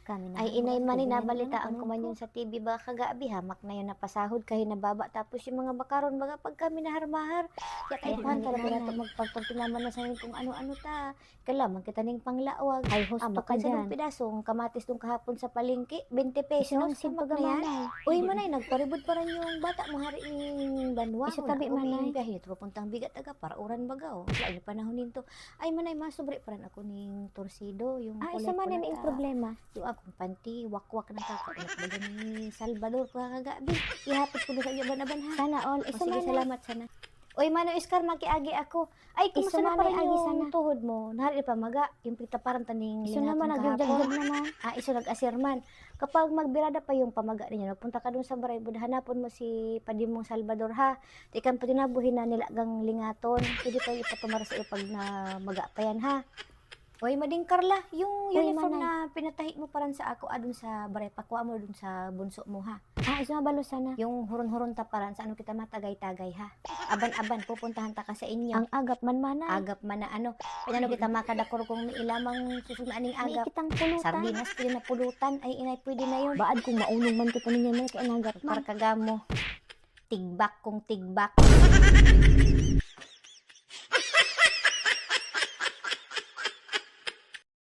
Kami Ay inay man ni nabalitaan ko man yung sa TV ba kagabi hamak na yun napasahod kayo na baba tapos yung mga bakaron baga pag kami naharmahar kaya Ay, kuhan talaga nanay. nato magpagpag naman na sa kung ano-ano ta kailangan kita ning panglawag Ay, husto ka makan sa dyan. ng pedasong kamatis dong kahapon sa palengke 20 pesos Isunong hamak pag na yan. manay. Uy manay nagparibod pa rin yung bata mo hari ning banwa Isa tabi, manay. biyahe ito papuntang bigat taga para uran bagaw lain panahon nito ay manay masobre pa rin ako ning torsido yung Isa man kulay din yung ta. problema. Yung akong panty, wakwak ng kakaunak baga ni Salvador kagabi. Ihapit ko na sa iyo ban-aban ha. Sana all. O, Isa sige, man salamat sana. Oy, Mano Iskar, makiagi ako. Ay, kumusta na Isumanay pa rin agi yung sana. tuhod mo? Nahari pa maga, yung pita parang taning Iso naman, lingatong nagyugyag kahapon. naman. Iso nag-asirman. Kapag magbirada pa yung pamaga ninyo, nagpunta ka dun sa Baraybud, hanapon mo si Padimong Salvador ha. Di kan pa tinabuhin na nila gang lingaton. Pwede pa ipatumara sa iyo pag na maga pa yan ha. Oy, Mading Carla, yung Uy, uniform manay. na pinatahi mo paran sa ako, dun sa Baray, pakuha mo dun sa bunso mo ha. Isa mabalo sana. Yung huron-huron ta paran sa ano kita matagay-tagay ha. Aban-aban, pupuntahan ta ka sa inyo. Ang agap man manay. Agap man na ano. Pinano kita makadakor kung may ilamang susunaan ning May agap. kitang pulutan. Sardinas, pwede na pulutan. Ay, inay, pwede na yun. Baad kung maunong man kita ninyo na kaya ang agap man. Karkagamo. Tigbak kung tigbak.